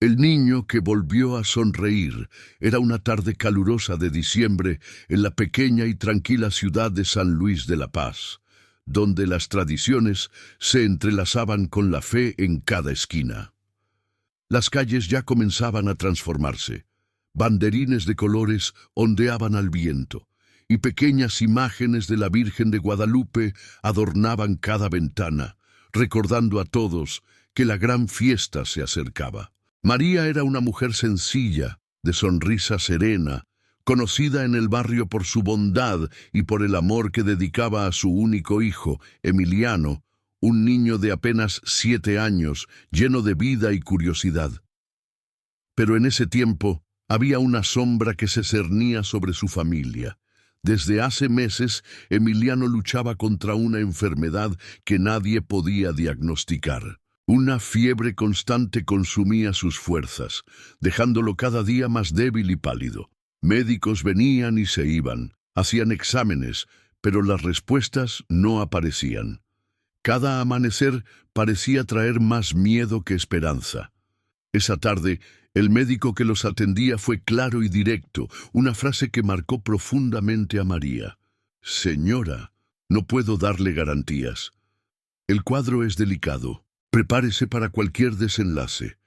El niño que volvió a sonreír era una tarde calurosa de diciembre en la pequeña y tranquila ciudad de San Luis de la Paz, donde las tradiciones se entrelazaban con la fe en cada esquina. Las calles ya comenzaban a transformarse. Banderines de colores ondeaban al viento, y pequeñas imágenes de la Virgen de Guadalupe adornaban cada ventana, recordando a todos que la gran fiesta se acercaba. María era una mujer sencilla, de sonrisa serena, conocida en el barrio por su bondad y por el amor que dedicaba a su único hijo, Emiliano, un niño de apenas 7 años, lleno de vida y curiosidad. Pero en ese tiempo había una sombra que se cernía sobre su familia. Desde hace meses, Emiliano luchaba contra una enfermedad que nadie podía diagnosticar. Una fiebre constante consumía sus fuerzas, dejándolo cada día más débil y pálido. Médicos venían y se iban, hacían exámenes, pero las respuestas no aparecían. Cada amanecer parecía traer más miedo que esperanza. Esa tarde, el médico que los atendía fue claro y directo, una frase que marcó profundamente a María. «Señora, no puedo darle garantías. El cuadro es delicado. Prepárese para cualquier desenlace».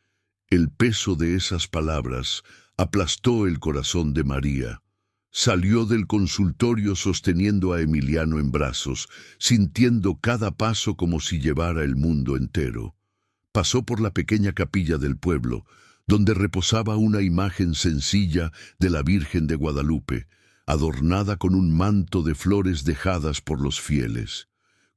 El peso de esas palabras aplastó el corazón de María. Salió del consultorio sosteniendo a Emiliano en brazos, sintiendo cada paso como si llevara el mundo entero. Pasó por la pequeña capilla del pueblo, donde reposaba una imagen sencilla de la Virgen de Guadalupe, adornada con un manto de flores dejadas por los fieles.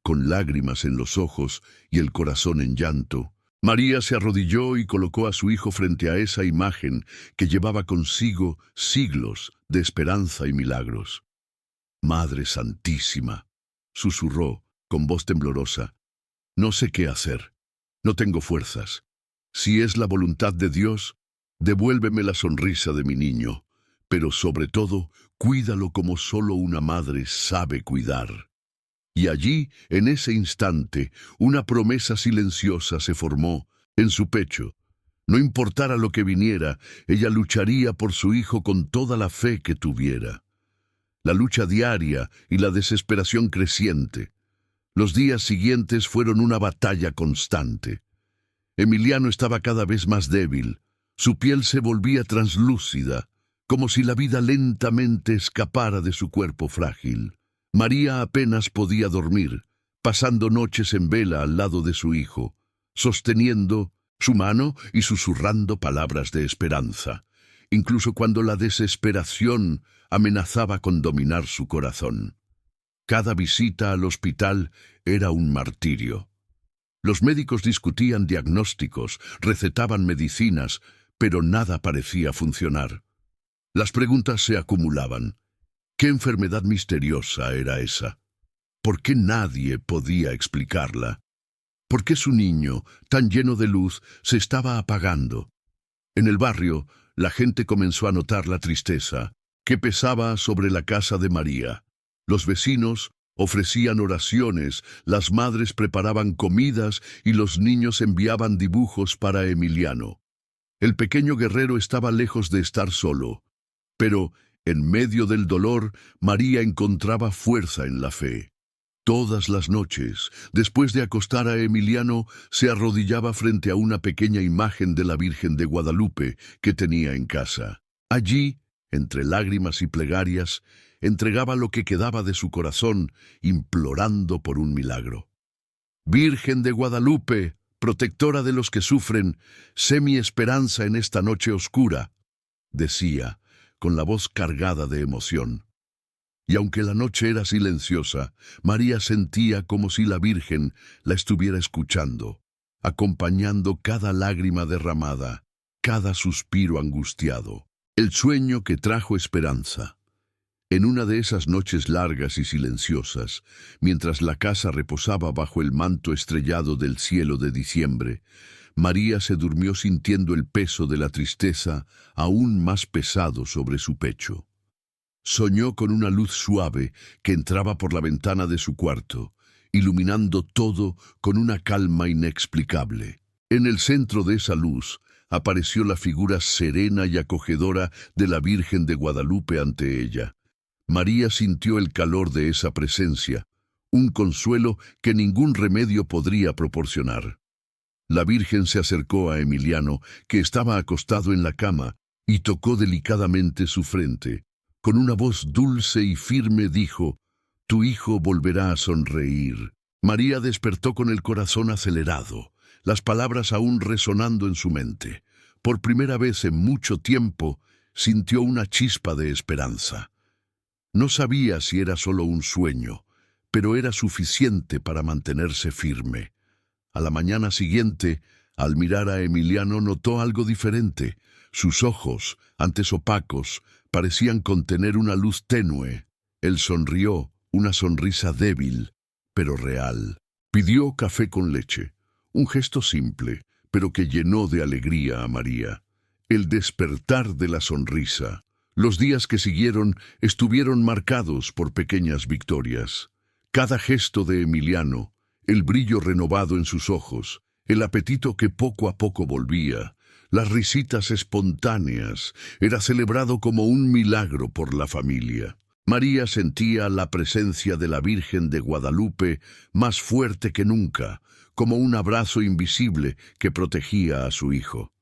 Con lágrimas en los ojos y el corazón en llanto, María se arrodilló y colocó a su hijo frente a esa imagen que llevaba consigo siglos de esperanza y milagros. «Madre Santísima», susurró con voz temblorosa, «no sé qué hacer. No tengo fuerzas. Si es la voluntad de Dios, devuélveme la sonrisa de mi niño, pero sobre todo, cuídalo como solo una madre sabe cuidar». Y allí, en ese instante, una promesa silenciosa se formó en su pecho. No importara lo que viniera, ella lucharía por su hijo con toda la fe que tuviera. La lucha diaria y la desesperación creciente. Los días siguientes fueron una batalla constante. Emiliano estaba cada vez más débil. Su piel se volvía translúcida, como si la vida lentamente escapara de su cuerpo frágil. María apenas podía dormir, pasando noches en vela al lado de su hijo, sosteniendo su mano y susurrando palabras de esperanza, incluso cuando la desesperación amenazaba con dominar su corazón. Cada visita al hospital era un martirio. Los médicos discutían diagnósticos, recetaban medicinas, pero nada parecía funcionar. Las preguntas se acumulaban. ¿Qué enfermedad misteriosa era esa? ¿Por qué nadie podía explicarla? ¿Por qué su niño, tan lleno de luz, se estaba apagando? En el barrio, la gente comenzó a notar la tristeza que pesaba sobre la casa de María. Los vecinos ofrecían oraciones, las madres preparaban comidas y los niños enviaban dibujos para Emiliano. El pequeño guerrero estaba lejos de estar solo, pero en medio del dolor, María encontraba fuerza en la fe. Todas las noches, después de acostar a Emiliano, se arrodillaba frente a una pequeña imagen de la Virgen de Guadalupe que tenía en casa. Allí, entre lágrimas y plegarias, entregaba lo que quedaba de su corazón, implorando por un milagro. «Virgen de Guadalupe, protectora de los que sufren, sé mi esperanza en esta noche oscura», decía, con la voz cargada de emoción. Y aunque la noche era silenciosa, María sentía como si la Virgen la estuviera escuchando, acompañando cada lágrima derramada, cada suspiro angustiado. El sueño que trajo esperanza. En una de esas noches largas y silenciosas, mientras la casa reposaba bajo el manto estrellado del cielo de diciembre, María se durmió sintiendo el peso de la tristeza aún más pesado sobre su pecho. Soñó con una luz suave que entraba por la ventana de su cuarto, iluminando todo con una calma inexplicable. En el centro de esa luz, apareció la figura serena y acogedora de la Virgen de Guadalupe ante ella. María sintió el calor de esa presencia, un consuelo que ningún remedio podría proporcionar. La Virgen se acercó a Emiliano, que estaba acostado en la cama, y tocó delicadamente su frente. Con una voz dulce y firme dijo: «Tu hijo volverá a sonreír». María despertó con el corazón acelerado, las palabras aún resonando en su mente. Por primera vez en mucho tiempo, sintió una chispa de esperanza. No sabía si era solo un sueño, pero era suficiente para mantenerse firme. A la mañana siguiente, al mirar a Emiliano, notó algo diferente. Sus ojos, antes opacos, parecían contener una luz tenue. Él sonrió, una sonrisa débil, pero real. Pidió café con leche, un gesto simple, pero que llenó de alegría a María. El despertar de la sonrisa. Los días que siguieron estuvieron marcados por pequeñas victorias. Cada gesto de Emiliano, el brillo renovado en sus ojos, el apetito que poco a poco volvía, las risitas espontáneas, era celebrado como un milagro por la familia. María sentía la presencia de la Virgen de Guadalupe más fuerte que nunca, como un abrazo invisible que protegía a su hijo.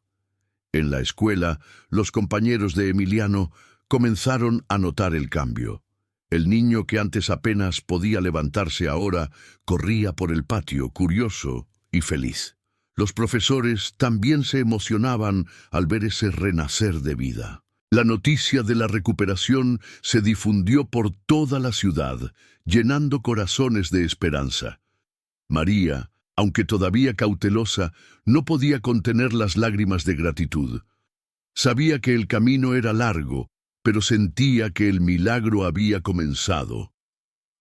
En la escuela, los compañeros de Emiliano comenzaron a notar el cambio. El niño que antes apenas podía levantarse ahora corría por el patio, curioso y feliz. Los profesores también se emocionaban al ver ese renacer de vida. La noticia de la recuperación se difundió por toda la ciudad, llenando corazones de esperanza. María, aunque todavía cautelosa, no podía contener las lágrimas de gratitud. Sabía que el camino era largo, pero sentía que el milagro había comenzado.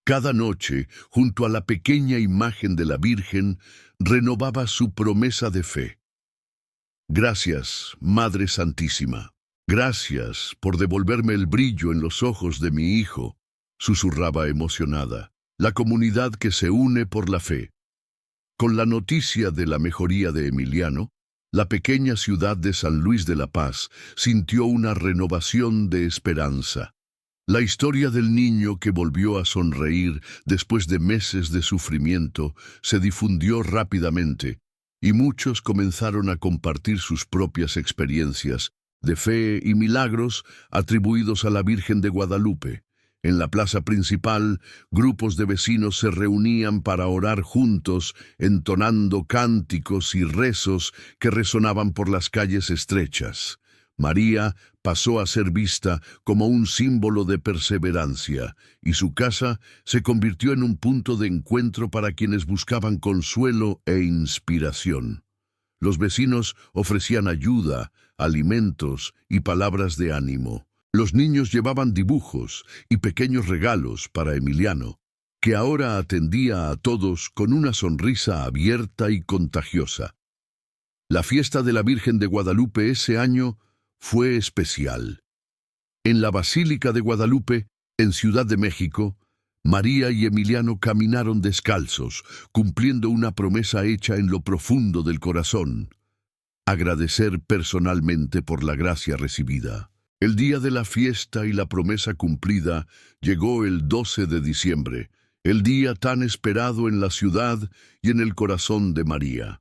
Cada noche, junto a la pequeña imagen de la Virgen, renovaba su promesa de fe. «Gracias, Madre Santísima. Gracias por devolverme el brillo en los ojos de mi hijo», susurraba emocionada. La comunidad que se une por la fe. Con la noticia de la mejoría de Emiliano, la pequeña ciudad de San Luis de la Paz sintió una renovación de esperanza. La historia del niño que volvió a sonreír después de meses de sufrimiento se difundió rápidamente, y muchos comenzaron a compartir sus propias experiencias de fe y milagros atribuidos a la Virgen de Guadalupe. En la plaza principal, grupos de vecinos se reunían para orar juntos, entonando cánticos y rezos que resonaban por las calles estrechas. María pasó a ser vista como un símbolo de perseverancia, y su casa se convirtió en un punto de encuentro para quienes buscaban consuelo e inspiración. Los vecinos ofrecían ayuda, alimentos y palabras de ánimo. Los niños llevaban dibujos y pequeños regalos para Emiliano, que ahora atendía a todos con una sonrisa abierta y contagiosa. La fiesta de la Virgen de Guadalupe ese año fue especial. En la Basílica de Guadalupe, en Ciudad de México, María y Emiliano caminaron descalzos, cumpliendo una promesa hecha en lo profundo del corazón: agradecer personalmente por la gracia recibida. El día de la fiesta y la promesa cumplida llegó el 12 de diciembre, el día tan esperado en la ciudad y en el corazón de María.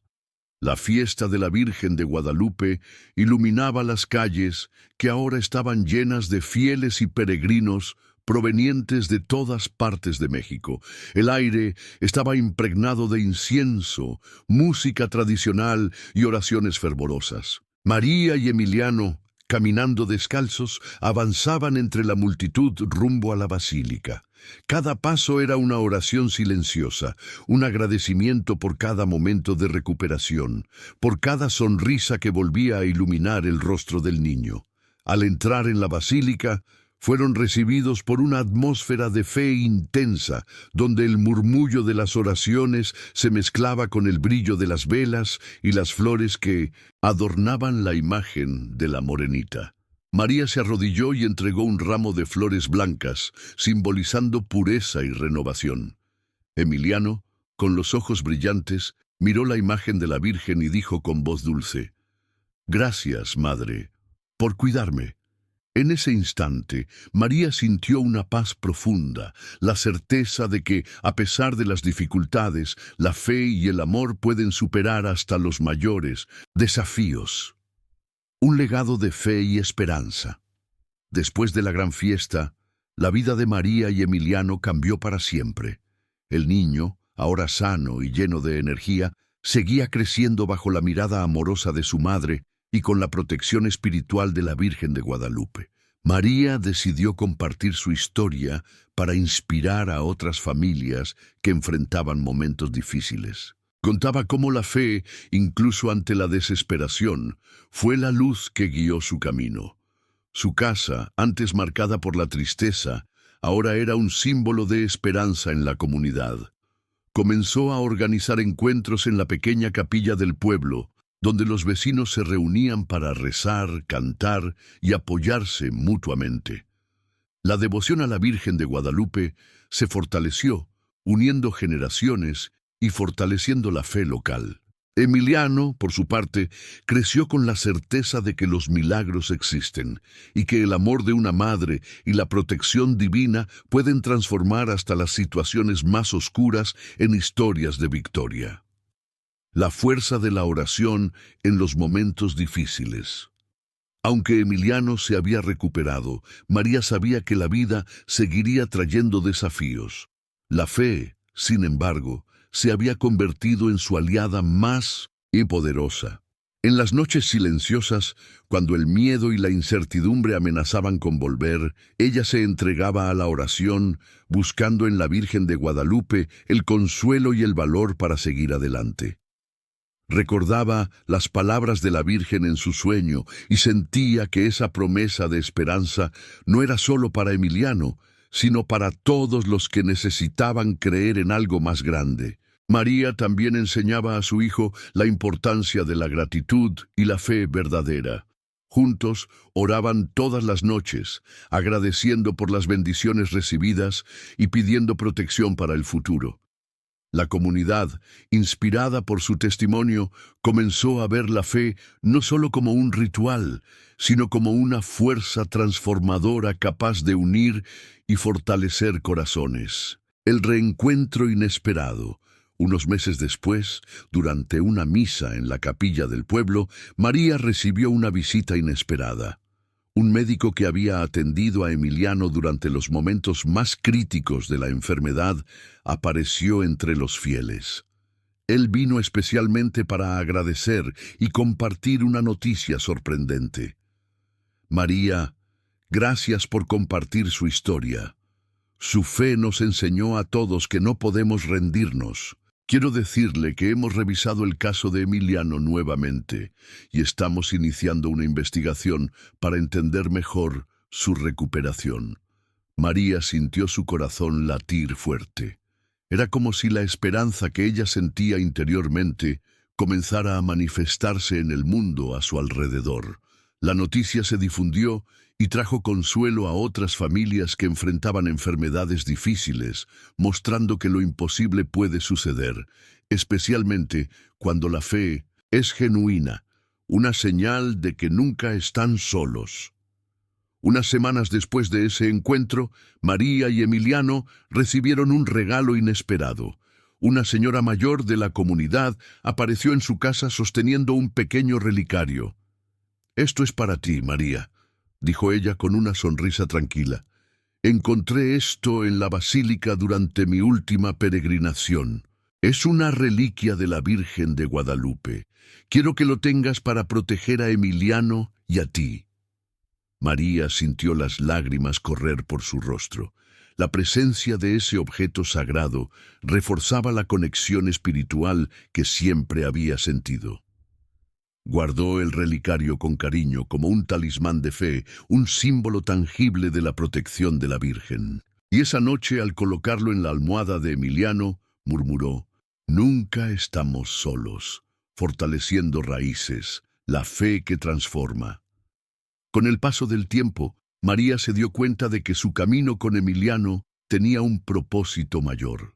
La fiesta de la Virgen de Guadalupe iluminaba las calles, que ahora estaban llenas de fieles y peregrinos provenientes de todas partes de México. El aire estaba impregnado de incienso, música tradicional y oraciones fervorosas. María y Emiliano, caminando descalzos, avanzaban entre la multitud rumbo a la basílica. Cada paso era una oración silenciosa, un agradecimiento por cada momento de recuperación, por cada sonrisa que volvía a iluminar el rostro del niño. Al entrar en la basílica, fueron recibidos por una atmósfera de fe intensa, donde el murmullo de las oraciones se mezclaba con el brillo de las velas y las flores que adornaban la imagen de la morenita. María se arrodilló y entregó un ramo de flores blancas, simbolizando pureza y renovación. Emiliano, con los ojos brillantes, miró la imagen de la Virgen y dijo con voz dulce: Gracias, madre, por cuidarme. En ese instante, María sintió una paz profunda, la certeza de que, a pesar de las dificultades, la fe y el amor pueden superar hasta los mayores desafíos. Un legado de fe y esperanza. Después de la gran fiesta, la vida de María y Emiliano cambió para siempre. El niño, ahora sano y lleno de energía, seguía creciendo bajo la mirada amorosa de su madre y con la protección espiritual de la Virgen de Guadalupe. María decidió compartir su historia para inspirar a otras familias que enfrentaban momentos difíciles. Contaba cómo la fe, incluso ante la desesperación, fue la luz que guió su camino. Su casa, antes marcada por la tristeza, ahora era un símbolo de esperanza en la comunidad. Comenzó a organizar encuentros en la pequeña capilla del pueblo, donde los vecinos se reunían para rezar, cantar y apoyarse mutuamente. La devoción a la Virgen de Guadalupe se fortaleció, uniendo generaciones y fortaleciendo la fe local. Emiliano, por su parte, creció con la certeza de que los milagros existen y que el amor de una madre y la protección divina pueden transformar hasta las situaciones más oscuras en historias de victoria. La fuerza de la oración en los momentos difíciles. Aunque Emiliano se había recuperado, María sabía que la vida seguiría trayendo desafíos. La fe, sin embargo, se había convertido en su aliada más poderosa. En las noches silenciosas, cuando el miedo y la incertidumbre amenazaban con volver, ella se entregaba a la oración, buscando en la Virgen de Guadalupe el consuelo y el valor para seguir adelante. Recordaba las palabras de la Virgen en su sueño y sentía que esa promesa de esperanza no era solo para Emiliano, sino para todos los que necesitaban creer en algo más grande. María también enseñaba a su hijo la importancia de la gratitud y la fe verdadera. Juntos oraban todas las noches, agradeciendo por las bendiciones recibidas y pidiendo protección para el futuro. La comunidad, inspirada por su testimonio, comenzó a ver la fe no solo como un ritual, sino como una fuerza transformadora capaz de unir y fortalecer corazones. El reencuentro inesperado. Unos meses después, durante una misa en la capilla del pueblo, María recibió una visita inesperada. Un médico que había atendido a Emiliano durante los momentos más críticos de la enfermedad apareció entre los fieles. Él vino especialmente para agradecer y compartir una noticia sorprendente. María, gracias por compartir su historia. Su fe nos enseñó a todos que no podemos rendirnos. Quiero decirle que hemos revisado el caso de Emiliano nuevamente y estamos iniciando una investigación para entender mejor su recuperación. María sintió su corazón latir fuerte. Era como si la esperanza que ella sentía interiormente comenzara a manifestarse en el mundo a su alrededor. La noticia se difundió y trajo consuelo a otras familias que enfrentaban enfermedades difíciles, mostrando que lo imposible puede suceder, especialmente cuando la fe es genuina, una señal de que nunca están solos. Unas semanas después de ese encuentro, María y Emiliano recibieron un regalo inesperado. Una señora mayor de la comunidad apareció en su casa sosteniendo un pequeño relicario. «Esto es para ti, María», dijo ella con una sonrisa tranquila. «Encontré esto en la basílica durante mi última peregrinación. Es una reliquia de la Virgen de Guadalupe. Quiero que lo tengas para proteger a Emiliano y a ti». María sintió las lágrimas correr por su rostro. La presencia de ese objeto sagrado reforzaba la conexión espiritual que siempre había sentido. Guardó el relicario con cariño como un talismán de fe, un símbolo tangible de la protección de la Virgen. Y esa noche, al colocarlo en la almohada de Emiliano, murmuró: «Nunca estamos solos», fortaleciendo raíces, la fe que transforma. Con el paso del tiempo, María se dio cuenta de que su camino con Emiliano tenía un propósito mayor.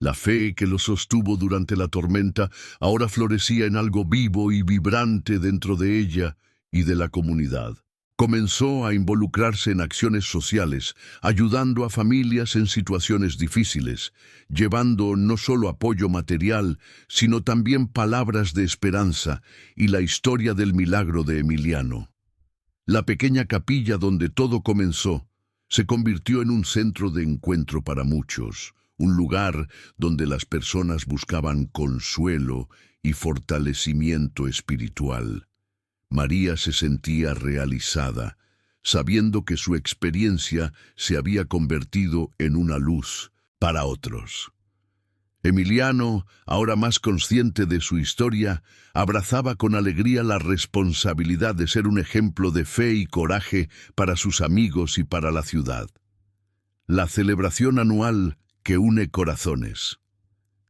La fe que lo sostuvo durante la tormenta ahora florecía en algo vivo y vibrante dentro de ella y de la comunidad. Comenzó a involucrarse en acciones sociales, ayudando a familias en situaciones difíciles, llevando no solo apoyo material, sino también palabras de esperanza y la historia del milagro de Emiliano. La pequeña capilla donde todo comenzó se convirtió en un centro de encuentro para muchos, un lugar donde las personas buscaban consuelo y fortalecimiento espiritual. María se sentía realizada, sabiendo que su experiencia se había convertido en una luz para otros. Emiliano, ahora más consciente de su historia, abrazaba con alegría la responsabilidad de ser un ejemplo de fe y coraje para sus amigos y para la ciudad. La celebración anual que une corazones.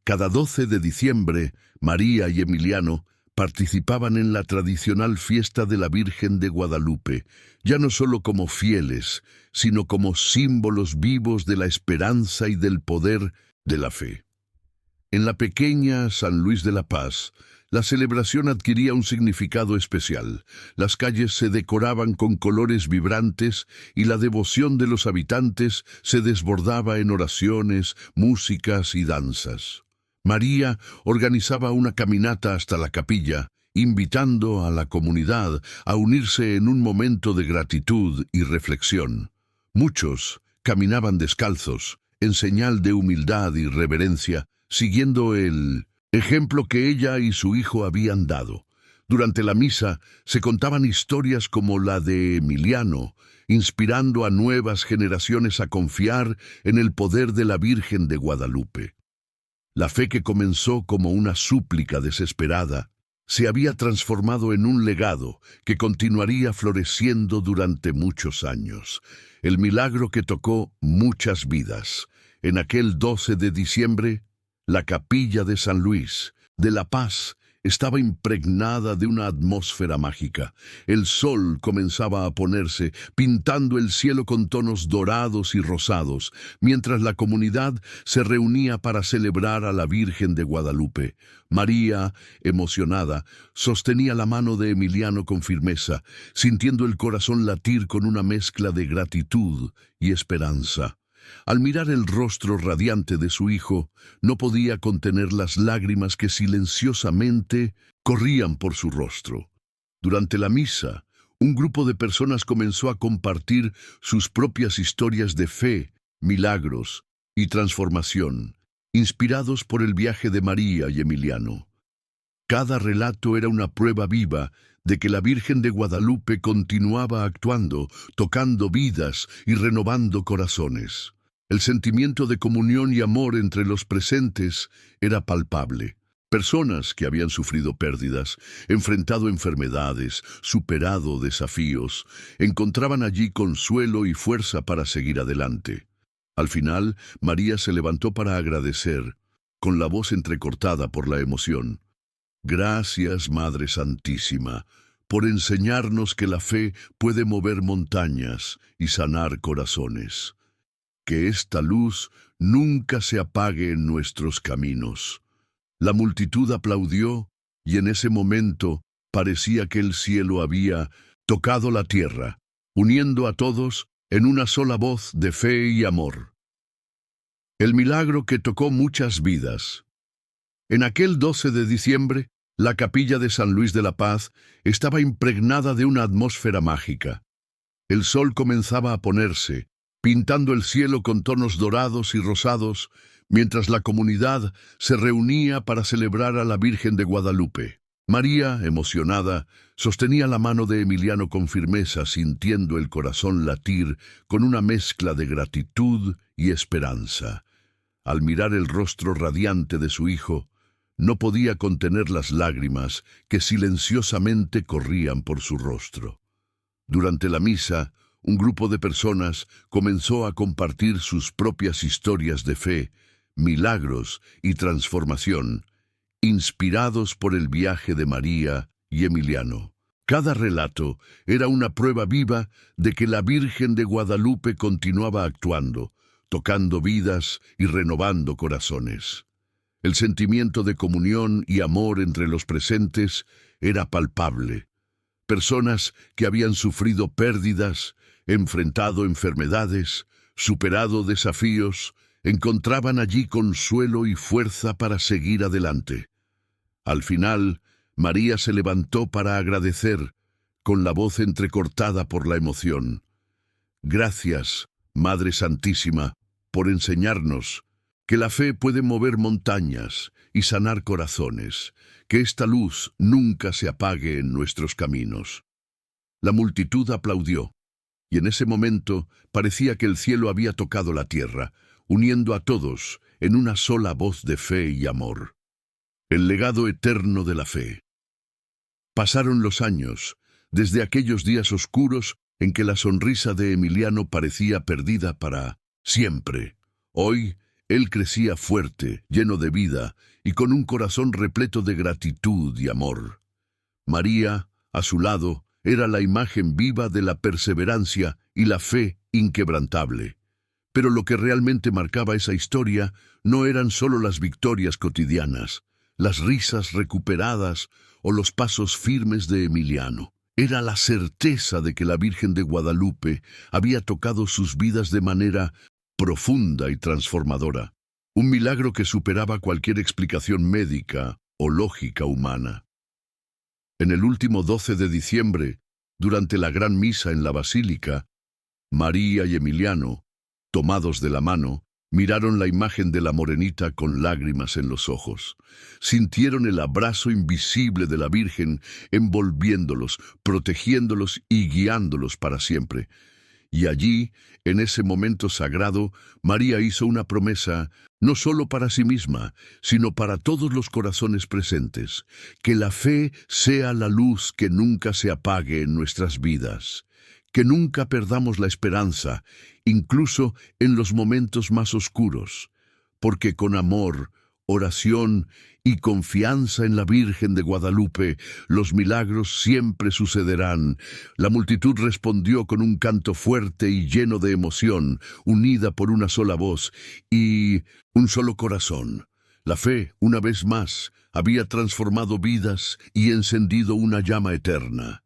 Cada 12 de diciembre, María y Emiliano participaban en la tradicional fiesta de la Virgen de Guadalupe, ya no solo como fieles, sino como símbolos vivos de la esperanza y del poder de la fe. En la pequeña San Luis de la Paz, la celebración adquiría un significado especial. Las calles se decoraban con colores vibrantes y la devoción de los habitantes se desbordaba en oraciones, músicas y danzas. María organizaba una caminata hasta la capilla, invitando a la comunidad a unirse en un momento de gratitud y reflexión. Muchos caminaban descalzos, en señal de humildad y reverencia, siguiendo el ejemplo que ella y su hijo habían dado. Durante la misa se contaban historias como la de Emiliano, inspirando a nuevas generaciones a confiar en el poder de la Virgen de Guadalupe. La fe que comenzó como una súplica desesperada se había transformado en un legado que continuaría floreciendo durante muchos años. El milagro que tocó muchas vidas. En aquel 12 de diciembre, la capilla de San Luis de la Paz estaba impregnada de una atmósfera mágica. El sol comenzaba a ponerse, pintando el cielo con tonos dorados y rosados, mientras la comunidad se reunía para celebrar a la Virgen de Guadalupe. María, emocionada, sostenía la mano de Emiliano con firmeza, sintiendo el corazón latir con una mezcla de gratitud y esperanza. Al mirar el rostro radiante de su hijo, no podía contener las lágrimas que silenciosamente corrían por su rostro. Durante la misa, un grupo de personas comenzó a compartir sus propias historias de fe, milagros y transformación, inspirados por el viaje de María y Emiliano. Cada relato era una prueba viva de que la Virgen de Guadalupe continuaba actuando, tocando vidas y renovando corazones. El sentimiento de comunión y amor entre los presentes era palpable. Personas que habían sufrido pérdidas, enfrentado enfermedades, superado desafíos, encontraban allí consuelo y fuerza para seguir adelante. Al final, María se levantó para agradecer, con la voz entrecortada por la emoción. Gracias, Madre Santísima, por enseñarnos que la fe puede mover montañas y sanar corazones. Que esta luz nunca se apague en nuestros caminos. La multitud aplaudió y en ese momento parecía que el cielo había tocado la tierra, uniendo a todos en una sola voz de fe y amor. El milagro que tocó muchas vidas. En aquel 12 de diciembre, la capilla de San Luis de la Paz estaba impregnada de una atmósfera mágica. El sol comenzaba a ponerse, pintando el cielo con tonos dorados y rosados, mientras la comunidad se reunía para celebrar a la Virgen de Guadalupe. María, emocionada, sostenía la mano de Emiliano con firmeza, sintiendo el corazón latir con una mezcla de gratitud y esperanza. Al mirar el rostro radiante de su hijo, no podía contener las lágrimas que silenciosamente corrían por su rostro. Durante la misa, un grupo de personas comenzó a compartir sus propias historias de fe, milagros y transformación, inspirados por el viaje de María y Emiliano. Cada relato era una prueba viva de que la Virgen de Guadalupe continuaba actuando, tocando vidas y renovando corazones. El sentimiento de comunión y amor entre los presentes era palpable. Personas que habían sufrido pérdidas, enfrentado enfermedades, superado desafíos, encontraban allí consuelo y fuerza para seguir adelante. Al final, María se levantó para agradecer, con la voz entrecortada por la emoción. Gracias, Madre Santísima, por enseñarnos que la fe puede mover montañas y sanar corazones, que esta luz nunca se apague en nuestros caminos. La multitud aplaudió, y en ese momento parecía que el cielo había tocado la tierra, uniendo a todos en una sola voz de fe y amor. El legado eterno de la fe. Pasaron los años, desde aquellos días oscuros en que la sonrisa de Emiliano parecía perdida para siempre. Hoy, él crecía fuerte, lleno de vida y con un corazón repleto de gratitud y amor. María, a su lado, era la imagen viva de la perseverancia y la fe inquebrantable. Pero lo que realmente marcaba esa historia no eran solo las victorias cotidianas, las risas recuperadas o los pasos firmes de Emiliano. Era la certeza de que la Virgen de Guadalupe había tocado sus vidas de manera profunda y transformadora. Un milagro que superaba cualquier explicación médica o lógica humana. En el último 12 de diciembre, durante la gran misa en la basílica, María y Emiliano, tomados de la mano, miraron la imagen de la morenita con lágrimas en los ojos. Sintieron el abrazo invisible de la Virgen envolviéndolos, protegiéndolos y guiándolos para siempre. Y allí, en ese momento sagrado, María hizo una promesa, no solo para sí misma, sino para todos los corazones presentes, que la fe sea la luz que nunca se apague en nuestras vidas, que nunca perdamos la esperanza, incluso en los momentos más oscuros, porque con amor, oración y confianza en la Virgen de Guadalupe, los milagros siempre sucederán. La multitud respondió con un canto fuerte y lleno de emoción, unida por una sola voz y un solo corazón. La fe, una vez más, había transformado vidas y encendido una llama eterna.